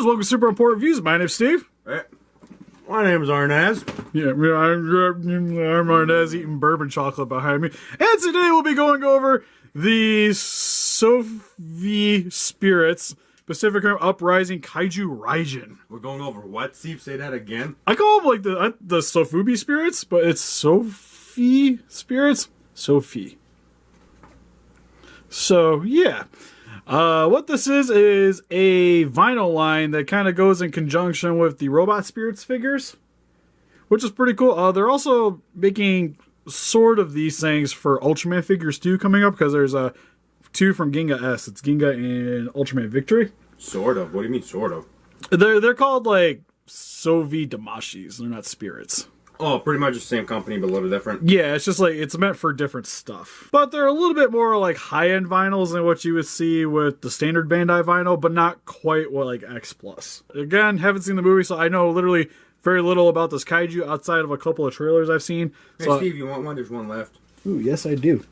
welcome to Super Important Views. My name's Steve. Hey. My name's Arnaz. Yeah, I'm Arnaz eating bourbon chocolate behind me. And today we'll be going over the Sofubi Spirits Pacific Rim Uprising Kaiju Raijin. We're going over what, Steve? Say that again. I call them like the Sofubi Spirits, but it's Sofi Spirits. Sofi. So, yeah. What this is a vinyl line that kind of goes in conjunction with the Robot Spirits figures, which is pretty cool. They're also making sort of these things for Ultraman figures too coming up, because there's two from Ginga S. It's Ginga and Ultraman Victory. Sort of. What do you mean sort of? They're called like Sovi Damashis. They're not spirits. Oh, pretty much the same company, but a little different. Yeah, it's just like, it's meant for different stuff. But they're a little bit more like high-end vinyls than what you would see with the standard Bandai vinyl, but not quite what like X+. Again, haven't seen the movie, so I know literally very little about this kaiju outside of a couple of trailers I've seen. Hey, so, Steve, you want one? There's one left. Ooh, yes I do.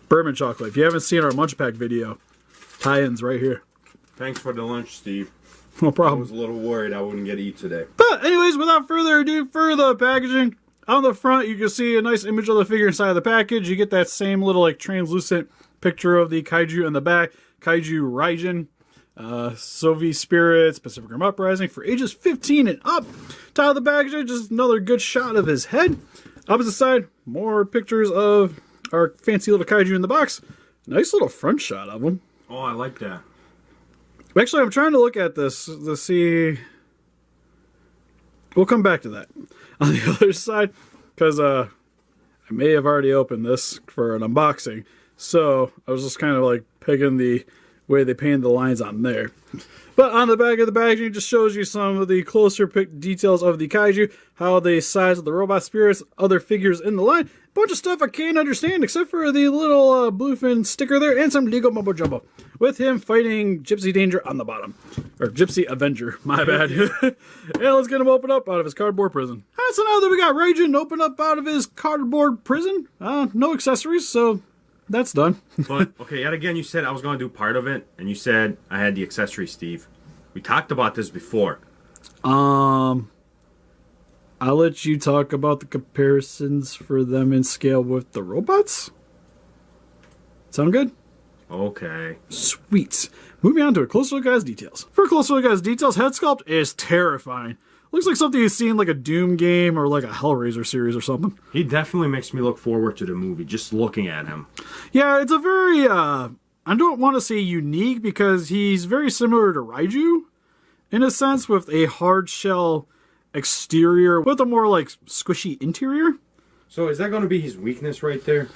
Bourbon chocolate. If you haven't seen our Munch Pack video, tie-ins right here. Thanks for the lunch, Steve. No problem. I was a little worried I wouldn't get to eat today. But anyways, without further ado, for the packaging, on the front you can see a nice image of the figure inside of the package. You get that same little like translucent picture of the kaiju in the back. Kaiju Raijin, Sovi Spirits, Pacific Rim Uprising for ages 15 and up. Top of the packaging, just another good shot of his head. Opposite side, more pictures of our fancy little kaiju in the box. Nice little front shot of him. Oh, I like that. Actually, I'm trying to look at this to see. We'll come back to that on the other side, because I may have already opened this for an unboxing. So I was just kind of like picking the way they painted the lines on there. But on the back of the packaging, it just shows you some of the closer picked details of the kaiju, how the size of the robot spirits, other figures in the line. Bunch of stuff I can't understand except for the little bluefin sticker there and some Lego Mumbo Jumbo with him fighting Gypsy Danger on the bottom. Or Gypsy Avenger, my bad. And let's get him open up out of his cardboard prison. Alright, so now that we got Raijin open up out of his cardboard prison, no accessories, so that's done. But, okay, yet again, you said I was going to do part of it, and you said I had the accessories, Steve. We talked about this before. I'll let you talk about the comparisons for them in scale with the robots. Sound good? Okay. Sweet. Moving on to a closer look at his details. For a closer look at his details, head sculpt is terrifying. Looks like something you've seen like a Doom game or like a Hellraiser series or something. He definitely makes me look forward to the movie, just looking at him. Yeah, it's a very, I don't want to say unique, because he's very similar to Raiju in a sense, with a hard shell exterior with a more like squishy interior. So is that going to be his weakness right there?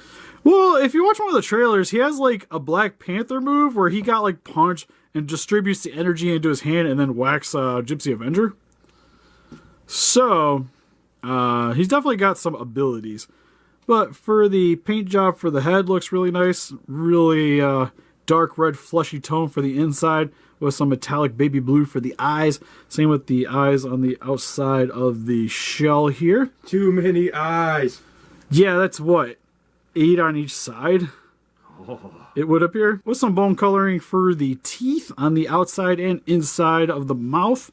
Well, if you watch one of the trailers, he has like a Black Panther move where he got like punched and distributes the energy into his hand and then whacks Gypsy Avenger. So, he's definitely got some abilities. But for the paint job for the head, looks really nice. Really dark red fleshy tone for the inside with some metallic baby blue for the eyes. Same with the eyes on the outside of the shell here. Too many eyes. Yeah, that's what? 8 on each side? Oh. It would appear. With some bone coloring for the teeth on the outside and inside of the mouth.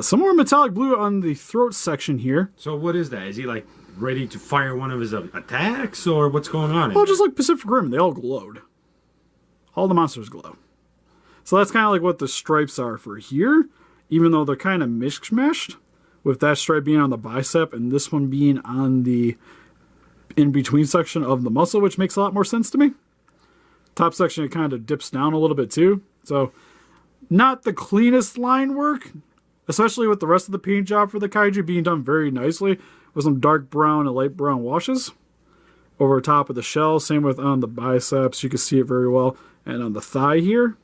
Some more metallic blue on the throat section here. So what is that? Is he like ready to fire one of his attacks, or what's going on? Well, just like Pacific Rim, they all glowed. All the monsters glow. So that's kind of like what the stripes are for here, even though they're kind of mishmashed, with that stripe being on the bicep and this one being on the in-between section of the muscle, which makes a lot more sense to me. Top section, it kind of dips down a little bit too. So not the cleanest line work, especially with the rest of the paint job for the kaiju being done very nicely with some dark brown and light brown washes over top of the shell. Same with on the biceps, you can see it very well, and on the thigh here.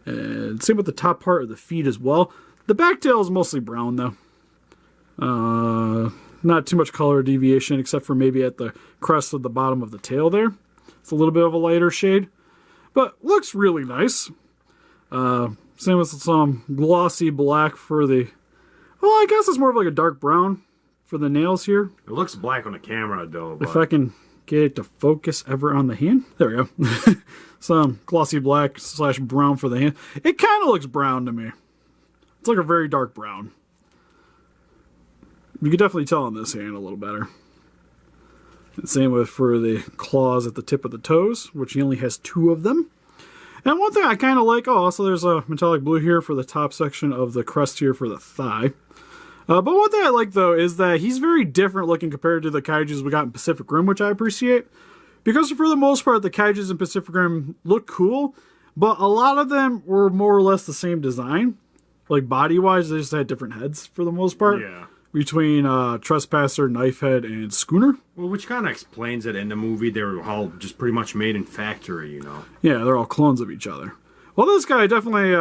And same with the top part of the feet as well. The back tail is mostly brown though. Not too much color deviation except for maybe at the crest of the bottom of the tail there. It's a little bit of a lighter shade, but looks really nice. Same with some glossy black for the, well, I guess it's more of like a dark brown for the nails here. It looks black on the camera though. But if I can get it to focus ever on the hand. There we go. Some glossy black / brown for the hand. It kind of looks brown to me. It's like a very dark brown. You can definitely tell on this hand a little better. And same with for the claws at the tip of the toes, which he only has 2 of them. And one thing I kind of like, also there's a metallic blue here for the top section of the crest here for the thigh. But one thing I like, though, is that he's very different looking compared to the kaijus we got in Pacific Rim, which I appreciate. Because for the most part, the kaijus in Pacific Rim look cool, but a lot of them were more or less the same design. Like, body-wise, they just had different heads for the most part. Yeah. Between Trespasser, Knifehead, and Schooner. Well, which kind of explains it in the movie. They were all just pretty much made in factory, you know. Yeah, they're all clones of each other. Well, this guy definitely,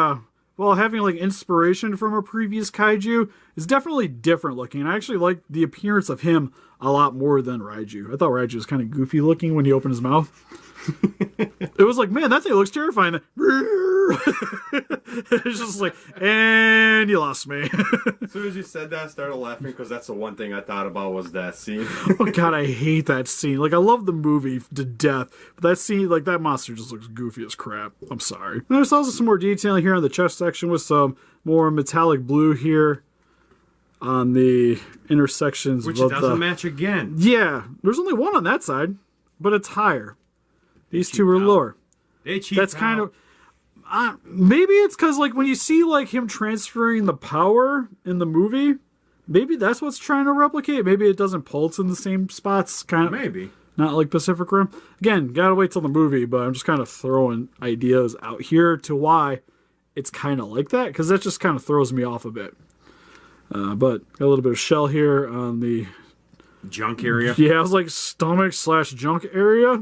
well, having like inspiration from a previous kaiju, is definitely different looking. I actually like the appearance of him a lot more than Raiju. I thought Raiju was kind of goofy looking when he opened his mouth. It was like, man, that thing looks terrifying. It's just like, and you lost me. As soon as you said that, I started laughing because that's the one thing I thought about was that scene. Oh god, I hate that scene. Like, I love the movie to death, but that scene, like, that monster just looks goofy as crap. I'm sorry. And there's also some more detailing here on the chest section with some more metallic blue here on the intersections. Which doesn't match again. Yeah, there's only one on that side, but it's higher. These 2 are lower. They cheap. That's kind of... maybe it's because, like, when you see, like, him transferring the power in the movie, maybe that's what's trying to replicate. Maybe it doesn't pulse in the same spots. Kind of. Maybe. Not like Pacific Rim. Again, gotta wait till the movie, but I'm just kind of throwing ideas out here to why it's kind of like that, because that just kind of throws me off a bit. But got a little bit of shell here on the... junk area? Yeah, it was like stomach / junk area.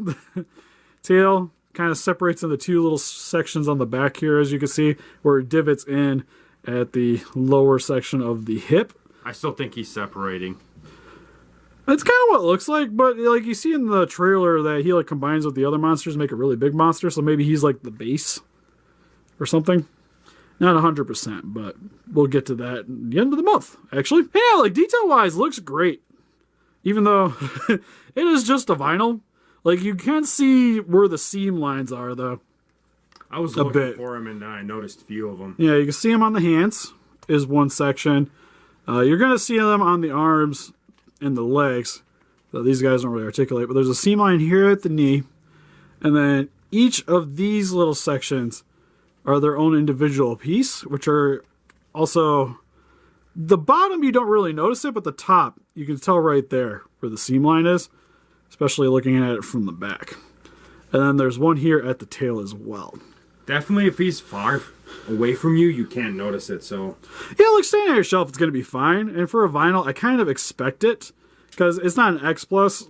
Tail kind of separates into 2 little sections on the back here, as you can see, where it divots in at the lower section of the hip. I still think he's separating. That's kind of what it looks like, but like you see in the trailer that he like combines with the other monsters to make a really big monster, so maybe he's like the base or something. Not 100%, but we'll get to that at the end of the month, actually. Yeah, like detail-wise, looks great. Even though it is just a vinyl. Like, you can't see where the seam lines are, though. I was looking for him, and I noticed a few of them. Yeah, you can see them on the hands, is one section. You're going to see them on the arms and the legs. So these guys don't really articulate, but there's a seam line here at the knee. And then each of these little sections are their own individual piece, which are also... The bottom, you don't really notice it, but the top, you can tell right there where the seam line is. Especially looking at it from the back. And then there's one here at the tail as well. Definitely, if he's far away from you, you can't notice it, so... Yeah, like, staying on your shelf, it's going to be fine. And for a vinyl, I kind of expect it. Because it's not an X Plus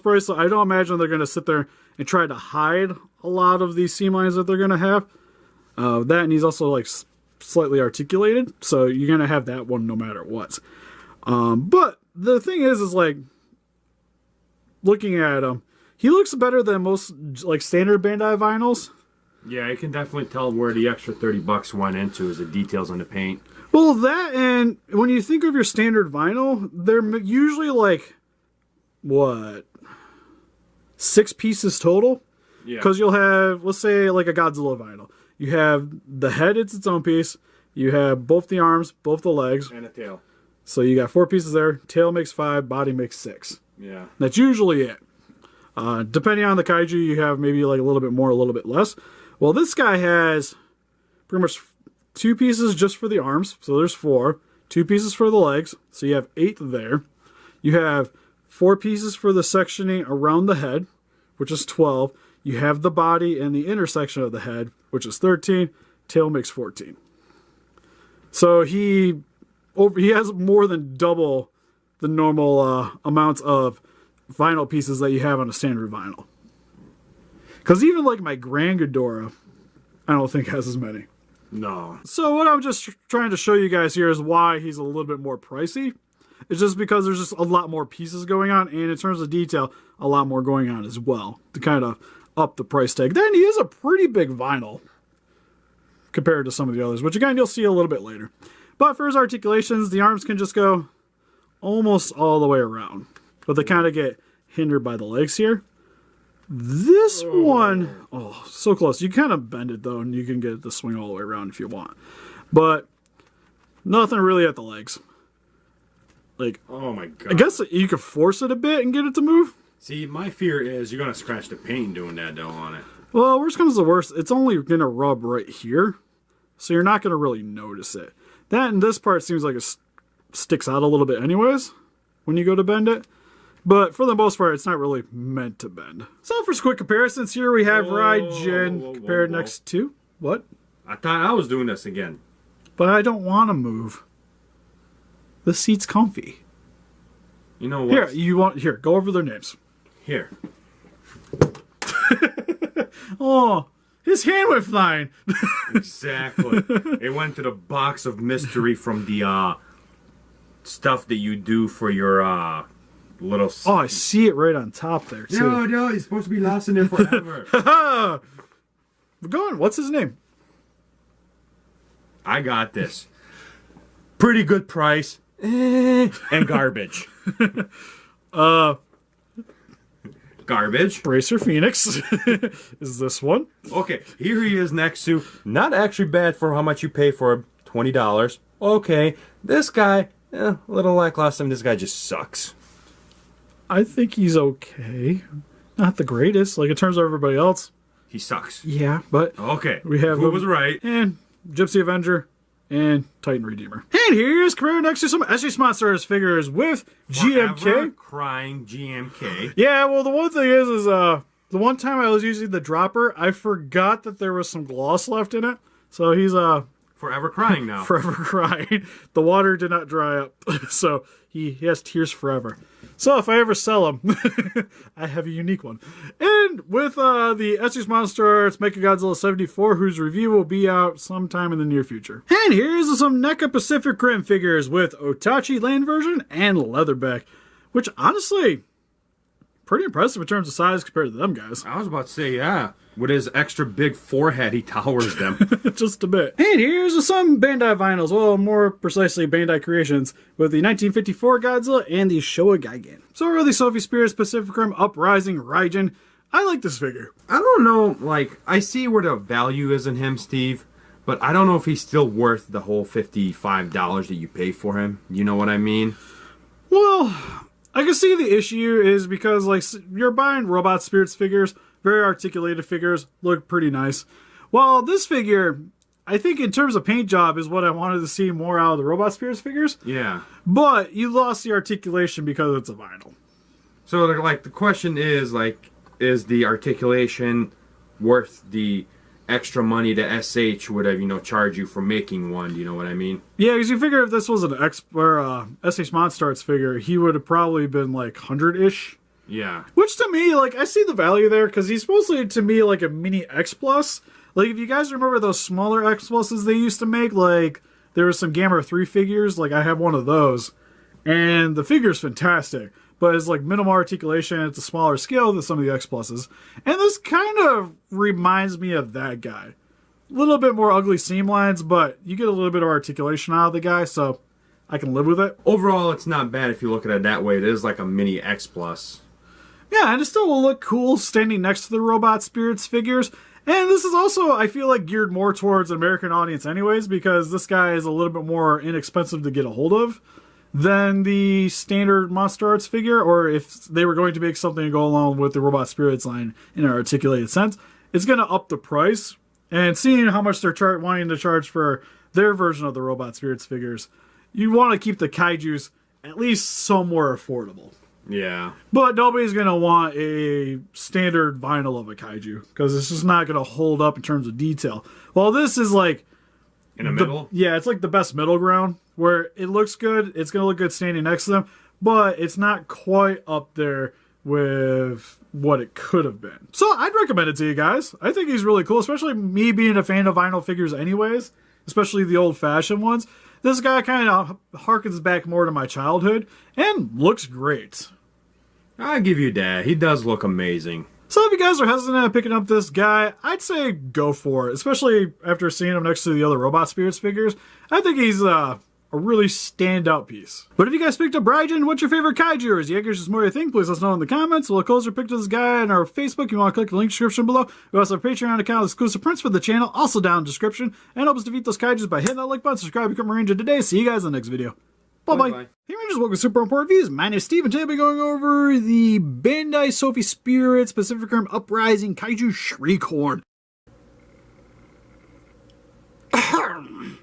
price, so I don't imagine they're going to sit there and try to hide a lot of these seam lines that they're going to have. That, and he's also, like, slightly articulated, so you're going to have that one no matter what. But the thing is like... Looking at him, he looks better than most like standard Bandai vinyls. Yeah, you can definitely tell where the extra $30 went into is the details on the paint. Well, that, and when you think of your standard vinyl, they're usually like, what, 6 pieces total? Yeah. Because you'll have, let's say, like a Godzilla vinyl. You have the head, it's its own piece. You have both the arms, both the legs. And a tail. So you got 4 pieces there. Tail makes 5, body makes 6. Yeah. That's usually it. Depending on the kaiju, you have maybe like a little bit more, a little bit less. Well, this guy has pretty much 2 pieces just for the arms. So there's 4. 2 pieces for the legs. So you have 8 there. You have 4 pieces for the sectioning around the head, which is 12. You have the body and the intersection of the head, which is 13. Tail makes 14. So he has more than double the normal amounts of vinyl pieces that you have on a standard vinyl. Because even like my Grand Ghidorah, I don't think has as many. No. So what I'm just trying to show you guys here is why he's a little bit more pricey. It's just because there's just a lot more pieces going on, and in terms of detail, a lot more going on as well to kind of up the price tag. Then he is a pretty big vinyl compared to some of the others, which again, you'll see a little bit later. But for his articulations, the arms can just go almost all the way around. But they kind of get hindered by the legs here. This one, oh, so close. You kind of bend it, though, and you can get it to swing all the way around if you want. But nothing really at the legs. Like, oh my god. I guess you could force it a bit and get it to move. See, my fear is you're going to scratch the paint doing that, though, on it. Well, worst comes to worst, it's only going to rub right here. So you're not going to really notice it. That and this part seems like it sticks out a little bit anyways when you go to bend it. But for the most part, it's not really meant to bend. So for some quick comparisons, here we have Raijin compared next to... What? I thought I was doing this again. But I don't want to move. The seat's comfy. You know what? Here, go over their names. Here. Oh, his hand went flying. Exactly. It went to the box of mystery from the stuff that you do for your little... Oh, I see it right on top there, too. No, he's supposed to be lost in there forever. We're going. What's his name? I got this. Pretty good price. And garbage. Garbage. Bracer Phoenix is this one. Okay, here he is next to... Not actually bad for how much you pay for him. $20. Okay, this guy, a little lackluster. This guy just sucks. I think he's okay. Not the greatest, like in terms of everybody else. He sucks. Yeah, but okay, we have who was right? And Gypsy Avenger and Titan Redeemer. And here's compared next to some SH Monsters figures with Forever GMK. Crying GMK. Yeah, well, the one thing is the one time I was using the dropper, I forgot that there was some gloss left in it. So he's forever crying now. Forever crying. The water did not dry up, so he has tears forever. So if I ever sell him, I have a unique one. And with the SH Monsters Mechagodzilla 74, whose review will be out sometime in the near future. And here's some NECA Pacific Rim figures with Otachi land version and Leatherback, which honestly, pretty impressive in terms of size compared to them guys. I was about to say, yeah. With his extra big forehead, he towers them. Just a bit. And here's some Bandai vinyls. Well, more precisely, Bandai Creations with the 1954 Godzilla and the Showa Gigan. So really, Sophie Spears, Pacific Rim, Uprising, Raijin. I like this figure. I don't know, like, I see where the value is in him, Steve, but I don't know if he's still worth the whole $55 that you pay for him. You know what I mean? Well, I can see the issue is because, like, you're buying Robot Spirits figures. Very articulated figures, look pretty nice. While this figure, I think in terms of paint job, is what I wanted to see more out of the Robot Spirits figures. Yeah. But you lost the articulation because it's a vinyl. So, like, the question is, like, is the articulation worth the extra money that SH would have, you know, charged you for making one? Do you know what I mean? Yeah, because you figure if this was an SH Monstars figure, he would have probably been like 100-ish. Yeah. Which to me, like, I see the value there because he's supposedly to me like a mini X Plus. Like, if you guys remember those smaller X Pluses they used to make, like, there was some Gamma 3 figures, like, I have one of those. And the figure's fantastic, but it's like minimal articulation, it's a smaller scale than some of the X Pluses. And this kind of reminds me of that guy. A little bit more ugly seam lines, but you get a little bit of articulation out of the guy, so I can live with it. Overall, it's not bad if you look at it that way. It is like a mini X Plus. Yeah, and it still will look cool standing next to the Robot Spirits figures. And this is also, I feel like, geared more towards an American audience anyways, because this guy is a little bit more inexpensive to get a hold of than the standard Monster Arts figure, or if they were going to make something to go along with the Robot Spirits line in an articulated sense, it's going to up the price. And seeing how much they're wanting to charge for their version of the Robot Spirits figures, you want to keep the kaijus at least somewhere affordable. Yeah. But nobody's going to want a standard vinyl of a kaiju, because it's just not going to hold up in terms of detail. Well, this is like... In the middle? Yeah, it's like the best middle ground, where it looks good, it's going to look good standing next to them, but it's not quite up there with what it could have been. So I'd recommend it to you guys. I think he's really cool, especially me being a fan of vinyl figures anyways, especially the old-fashioned ones. This guy kind of harkens back more to my childhood and looks great. I'll give you that. He does look amazing. So if you guys are hesitant at picking up this guy, I'd say go for it, especially after seeing him next to the other Robot Spirits figures. I think he's a really standout piece. But if you guys picked up Raijin, what's your favorite kaiju? Or is Jaeger's just more your thing? Please let us know in the comments. We'll closer pick to this guy on our Facebook. You want to click the link description below. We also have a Patreon account with exclusive prints for the channel, also down in the description. And help us defeat those kaijus by hitting that like button, subscribe, become a ranger today. See you guys in the next video. Bye-bye. Hey Rangers, welcome to Super Important Views. My name is Steve, and today we'll be going over the Bandai Sofubi Spirit Pacific Rim Uprising Kaiju Shrikethorn.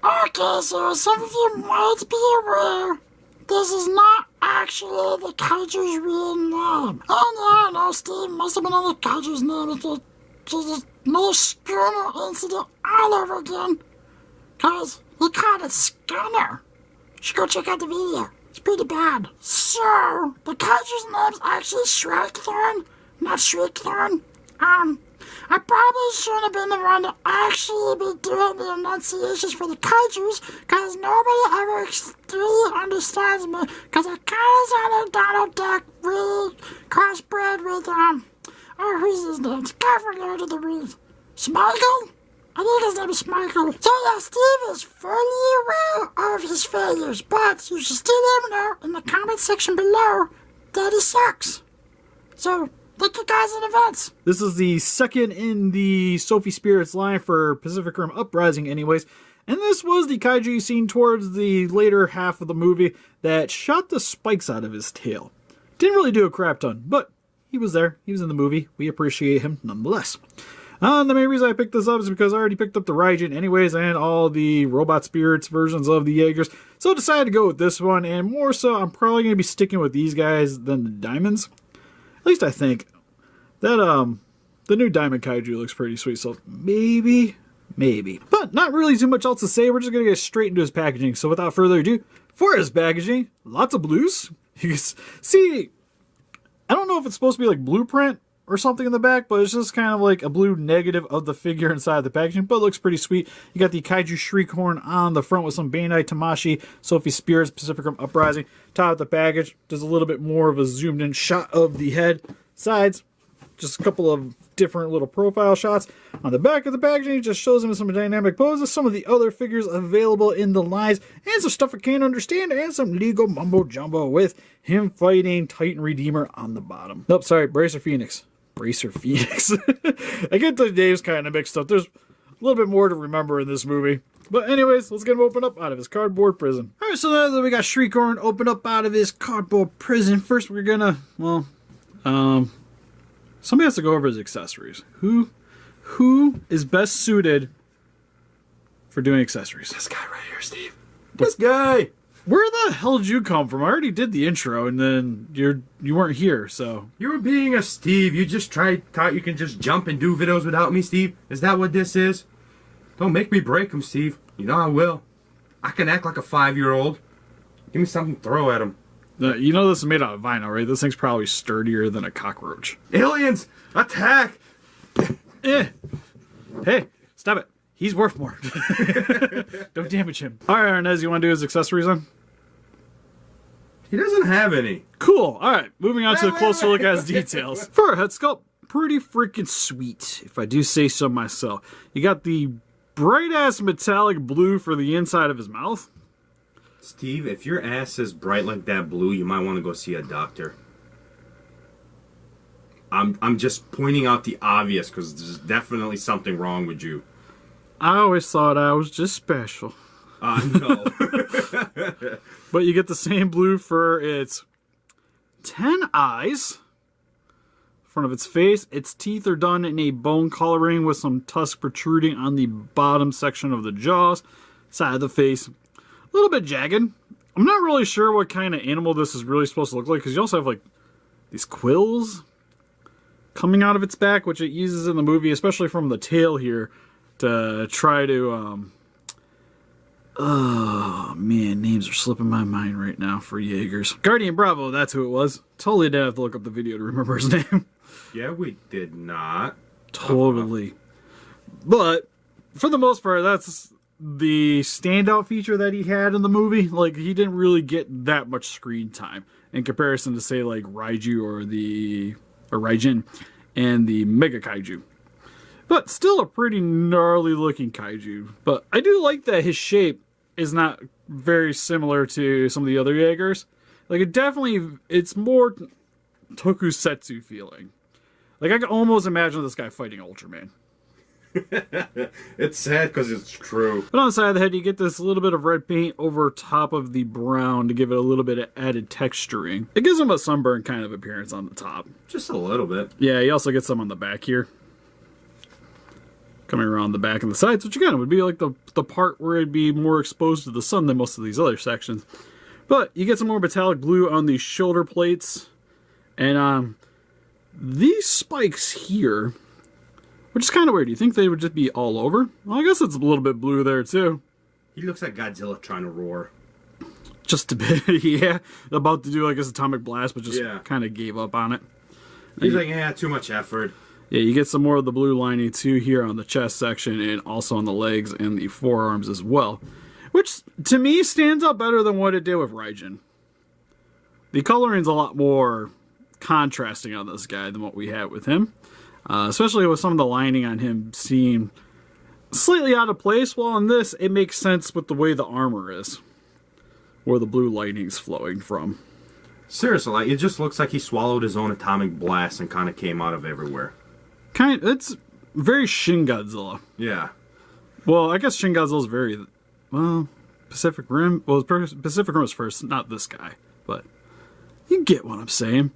Okay, so some of you might be aware, this is not actually the kaiju's real name. Oh no, Steve must have been on the kaiju's name. It's just another Skinner incident all over again. Cause he called it Skinner. You should go check out the video. It's pretty bad. So, the kaiju's name's actually Shrikethorn, not Shrikethorn. I probably shouldn't have been the one to actually be doing the enunciations for the kaijus, cause nobody ever really understands me, cause I kinda sound like Donald Duck, really crossbred with, who's his name? The guy from Lord of the Rings. Smeagol? I think his name is Smeagol. So yeah, Steve is fully aware of his failures, but you should still let him know in the comment section below that he sucks. So, thank you guys in advance. This is the second in the Sofubi Spirits line for Pacific Rim Uprising anyways. And this was the kaiju you seen towards the later half of the movie that shot the spikes out of his tail. Didn't really do a crap ton, but he was there. He was in the movie. We appreciate him nonetheless. The main reason I picked this up is because I already picked up the Raijin anyways and all the Robot Spirits versions of the Jaegers. So I decided to go with this one, and more so I'm probably going to be sticking with these guys than the Diamonds. At least I think. That, the new Diamond Kaiju looks pretty sweet, so maybe. But not really too much else to say, we're just gonna get straight into his packaging. So without further ado, for his packaging, lots of blues. You can see, I don't know if it's supposed to be like blueprint or something in the back, but it's just kind of like a blue negative of the figure inside the packaging, but it looks pretty sweet. You got the Kaiju Shrikethorn on the front with some Bandai Tamashii, Sofubi Spirits, Pacific Rim Uprising. Top of the package, just a little bit more of a zoomed in shot of the head. Sides, just a couple of different little profile shots. On the back of the packaging, it just shows him some dynamic poses, some of the other figures available in the lines, and some stuff I can't understand, and some legal mumbo jumbo with him fighting Titan Redeemer on the bottom. Nope, sorry, Bracer Phoenix. I get the names kind of mixed up. There's a little bit more to remember in this movie. But anyways, let's get him open up out of his cardboard prison. Alright, so now that we got Shrikethorn open up out of his cardboard prison, first we're gonna, well, somebody has to go over his accessories. Who is best suited for doing accessories? This guy right here, Steve. This guy! Where the hell did you come from? I already did the intro, and then you weren't here, so... You were being a Steve. You just thought you can just jump and do videos without me, Steve? Is that what this is? Don't make me break them, Steve. You know I will. I can act like a 5-year-old. Give me something to throw at him. You know this is made out of vinyl, right? This thing's probably sturdier than a cockroach. Aliens! Attack! Hey, stop it. He's worth more. Don't damage him. Alright, Arnez, you want to do his accessories on? He doesn't have any. Cool. Alright, moving on to a closer look at his details. For a head sculpt, pretty freaking sweet, if I do say so myself. You got the bright-ass metallic blue for the inside of his mouth. Steve, if your ass is bright like that blue, you might want to go see a doctor. I'm just pointing out the obvious, because there's definitely something wrong with you. I always thought I was just special. No. But you get the same blue for its 10 eyes. Front of its face. Its teeth are done in a bone coloring with some tusk protruding on the bottom section of the jaws. Side of the face. A little bit jagged. I'm not really sure what kind of animal this is really supposed to look like, because you also have like these quills coming out of its back, which it uses in the movie, especially from the tail here, to try to, oh man, names are slipping my mind right now for Jaegers. Guardian Bravo, that's who it was. Totally didn't have to look up the video to remember his name. Yeah, we did not. Totally. But, for the most part, that's the standout feature that he had in the movie. Like, he didn't really get that much screen time in comparison to, say, like, Raiju or Raijin and the Mega Kaiju. But still a pretty gnarly looking kaiju. But I do like that his shape is not very similar to some of the other Jaegers. Like, it's more tokusatsu feeling. Like, I can almost imagine this guy fighting Ultraman. It's sad because it's true. But on the side of the head, you get this little bit of red paint over top of the brown to give it a little bit of added texturing. It gives him a sunburn kind of appearance on the top. Just a little bit. Yeah, you also get some on the back here. Coming around the back and the sides, which again would be like the part where it'd be more exposed to the sun than most of these other sections. But you get some more metallic blue on the shoulder plates. And these spikes here, which is kind of weird. You think they would just be all over? Well, I guess it's a little bit blue there too. He looks like Godzilla trying to roar. Just a bit, yeah. About to do like his atomic blast, but just kind of gave up on it. He's like, yeah, too much effort. Yeah, you get some more of the blue lining too here on the chest section and also on the legs and the forearms as well. Which, to me, stands out better than what it did with Raijin. The coloring's a lot more contrasting on this guy than what we had with him. Especially with some of the lining on him seem slightly out of place. While on this, it makes sense with the way the armor is. Where the blue lighting's flowing from. Seriously, like, it just looks like he swallowed his own atomic blast and kind of came out of everywhere. It's very Shin Godzilla. Yeah. Well, I guess Shin Godzilla's very... Well, Pacific Rim... Well, Pacific Rim was first, not this guy. But you get what I'm saying.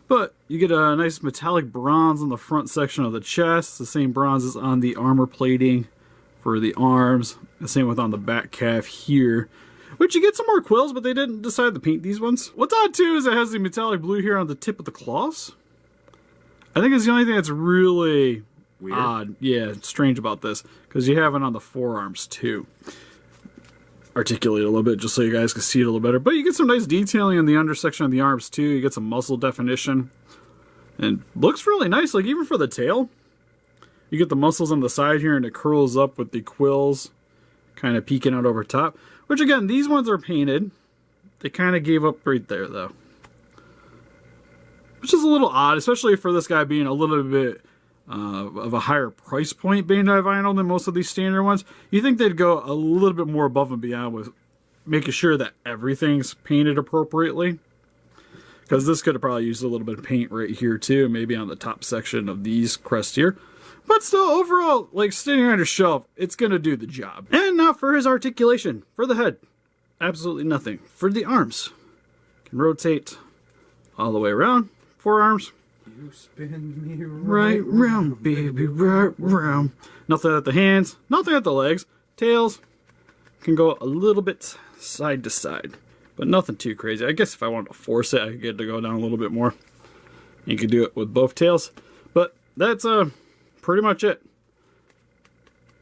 But you get a nice metallic bronze on the front section of the chest. The same bronze is on the armor plating for the arms. The same with on the back calf here. Which you get some more quills, but they didn't decide to paint these ones. What's odd too is it has the metallic blue here on the tip of the claws. I think it's the only thing that's really weird. Odd. Yeah, strange about this. Because you have it on the forearms too. Articulate a little bit just so you guys can see it a little better. But you get some nice detailing in the undersection of the arms too. You get some muscle definition. And looks really nice, like even for the tail. You get the muscles on the side here and it curls up with the quills kind of peeking out over top. Which again, these ones are painted. They kind of gave up right there though. Which is a little odd, especially for this guy being a little bit of a higher price point Bandai vinyl than most of these standard ones. You think they'd go a little bit more above and beyond with making sure that everything's painted appropriately. Because this could have probably used a little bit of paint right here too, maybe on the top section of these crests here. But still, overall, like sitting on a shelf, it's going to do the job. And now for his articulation. For the head, absolutely nothing. For the arms, can rotate all the way around. Forearms, you spin me right round, baby, right round. Nothing at the hands, nothing at the legs. Tails can go a little bit side to side, but nothing too crazy. I guess if I wanted to force it, I could get it to go down a little bit more. You could do it with both tails, but that's pretty much it.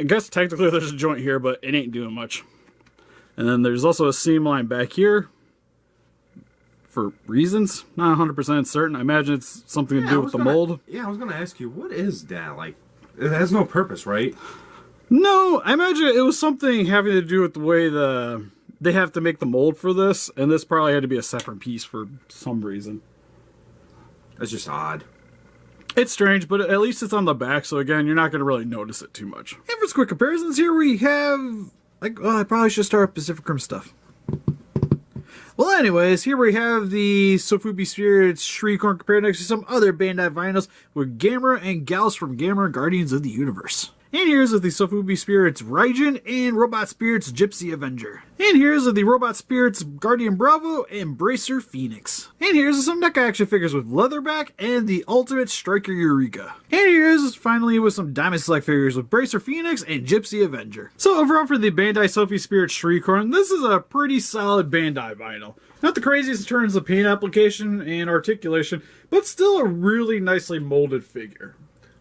I guess technically there's a joint here, but it ain't doing much. And then there's also a seam line back here. For reasons, not 100% certain. I imagine it's something to do with the mold. Yeah, I was going to ask you, what is that? Like, it has no purpose, right? No, I imagine it was something having to do with the way they have to make the mold for this, and this probably had to be a separate piece for some reason. That's just odd. It's strange, but at least it's on the back, so again, you're not going to really notice it too much. And for quick comparisons, here we have... I probably should start with Pacific Rim stuff. Well, anyways, here we have the Sofubi Spirits Shrikethorn compared next to some other Bandai vinyls with Gamera and Gals from Gamera Guardians of the Universe. And here's with the Sofubi Spirits Raijin and Robot Spirits Gypsy Avenger. And here's with the Robot Spirits Guardian Bravo and Bracer Phoenix. And here's with some NECA action figures with Leatherback and the Ultimate Striker Eureka. And here's finally with some Diamond Select figures with Bracer Phoenix and Gypsy Avenger. So overall for the Bandai Sofubi Spirits Shrikethorn, this is a pretty solid Bandai vinyl. Not the craziest in terms of paint application and articulation, but still a really nicely molded figure.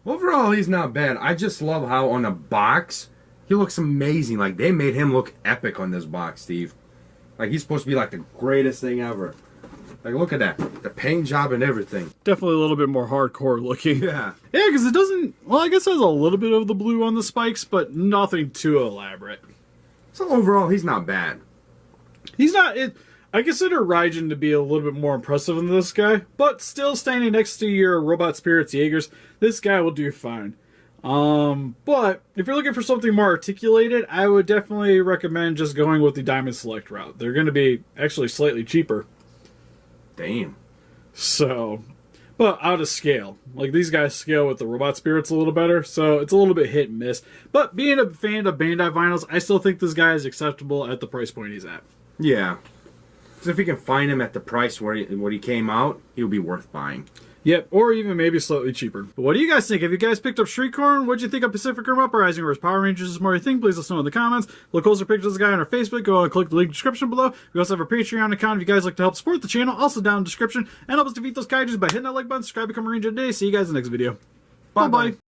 Overall, he's not bad. I just love how on a box, he looks amazing. Like, they made him look epic on this box, Steve. Like, he's supposed to be like the greatest thing ever. Like, look at that. The paint job and everything. Definitely a little bit more hardcore looking. Yeah. Yeah, because it doesn't... Well, I guess it has a little bit of the blue on the spikes, but nothing too elaborate. So overall, he's not bad. He's not... I consider Raijin to be a little bit more impressive than this guy, but still standing next to your Robot Spirits Jaegers, this guy will do fine. But if you're looking for something more articulated, I would definitely recommend just going with the Diamond Select route. They're going to be actually slightly cheaper. Damn. So, but out of scale. Like, these guys scale with the Robot Spirits a little better, so it's a little bit hit and miss. But being a fan of Bandai vinyls, I still think this guy is acceptable at the price point he's at. Yeah. Because if we can find him at the price where he came out, he'll be worth buying. Yep, or even maybe slightly cheaper. But what do you guys think? Have you guys picked up Shrikethorn? What'd you think of Pacific Rim Uprising or Power Rangers is more your thing? Please let us know in the comments. Look closer pictures of this guy on our Facebook. Go and click the link in the description below. We also have a Patreon account if you guys like to help support the channel. Also down in the description. And help us defeat those kaijus by hitting that like button, subscribe, become a Ranger today. See you guys in the next video. Bye-bye.